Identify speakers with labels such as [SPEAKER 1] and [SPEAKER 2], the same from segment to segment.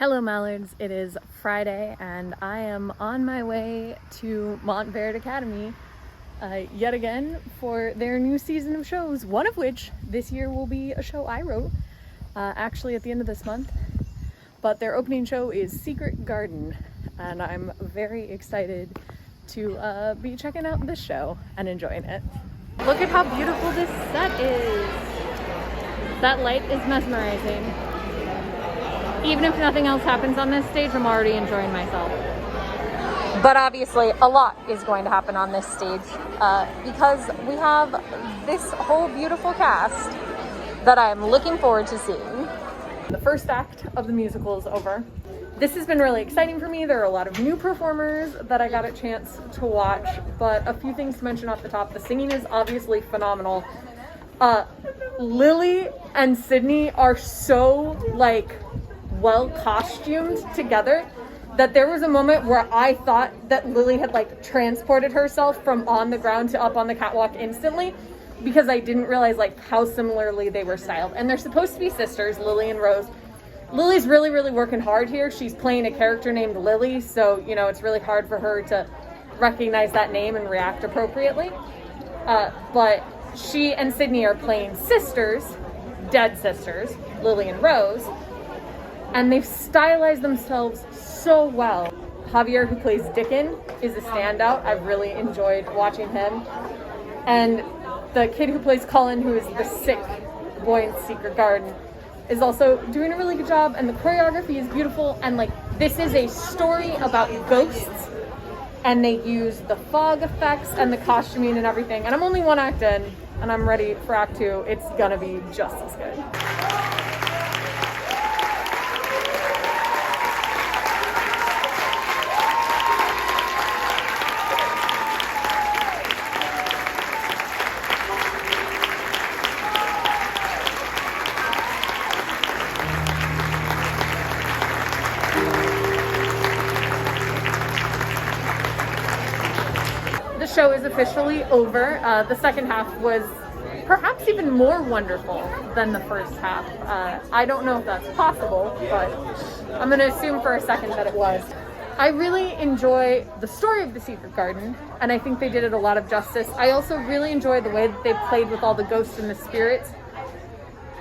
[SPEAKER 1] Hello Mallards, it is Friday and I am on my way to Montverde Academy yet again for their new season of shows, one of which this year will be a show I wrote actually at the end of this month. But their opening show is Secret Garden and I'm very excited to be checking out this show and enjoying it. Look at how beautiful this set is! That light is mesmerizing. Even if nothing else happens on this stage, I'm already enjoying myself. But obviously, a lot is going to happen on this stage because we have this whole beautiful cast that I'm looking forward to seeing. The first act of the musical is over. This has been really exciting for me. There are a lot of new performers that I got a chance to watch, but a few things to mention off the top. The singing is obviously phenomenal. Lily and Sydney are so well costumed together that there was a moment where I thought that Lily had transported herself from on the ground to up on the catwalk instantly, because I didn't realize how similarly they were styled. And they're supposed to be sisters, Lily and Rose. Lily's really working hard here. She's playing a character named Lily, so it's really hard for her to recognize that name and react appropriately. But she and Sydney are playing sisters, dead sisters, Lily and Rose. And they've stylized themselves so well. Javier, who plays Dickon, is a standout. I've really enjoyed watching him. And the kid who plays Cullen, who is the sick boy in Secret Garden, is also doing a really good job. And the choreography is beautiful. And this is a story about ghosts. And they use the fog effects and the costuming and everything. And I'm only one act in, and I'm ready for Act 2. It's gonna be just as good. The show is officially over. The second half was perhaps even more wonderful than the first half. I don't know if that's possible, but I'm going to assume for a second that it was. I really enjoy the story of the Secret Garden, and I think they did it a lot of justice. I also really enjoy the way that they played with all the ghosts and the spirits.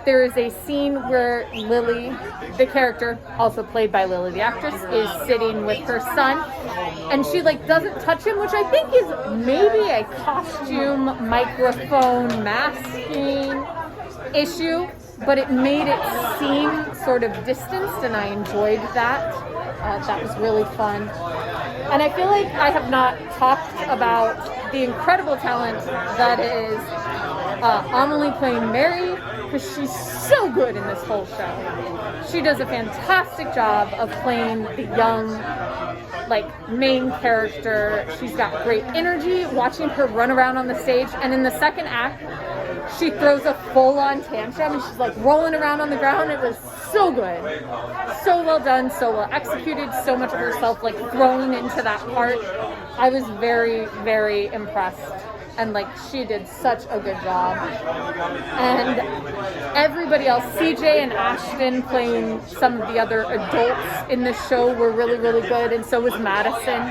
[SPEAKER 1] There is a scene where Lily, the character, also played by Lily the actress, is sitting with her son, and she doesn't touch him, which I think is maybe a costume, microphone, masking issue, but it made it seem sort of distanced, and I enjoyed that. That was really fun. And I feel like I have not talked about the incredible talent that is Amelie playing Mary, because she's so good in this whole show. She does a fantastic job of playing the young, main character. She's got great energy. Watching her run around on the stage, and in the second act, she throws a full-on tantrum, and she's rolling around on the ground. It was so good. So well done, so well executed, so much of herself thrown into that part. I was very impressed. And she did such a good job. And everybody else, CJ and Ashton playing some of the other adults in the show, were really good. And so was Madison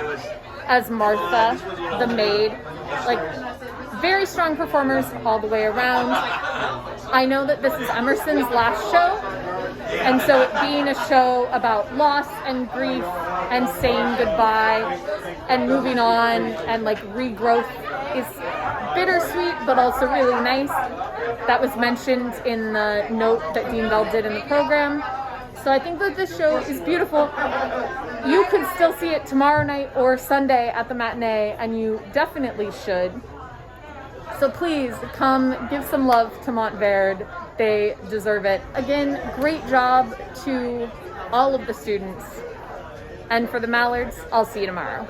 [SPEAKER 1] as Martha, the maid. Very strong performers all the way around. I know that this is Emerson's last show, and so it being a show about loss and grief and saying goodbye and moving on and regrowth is bittersweet, but also really nice. That was mentioned in the note that Dean Bell did in the program. So I think that this show is beautiful. You could still see it tomorrow night or Sunday at the matinee, and you definitely should. So please come give some love to Montverde. They deserve it. Again, great job to all of the students. And for the Mallards, I'll see you tomorrow.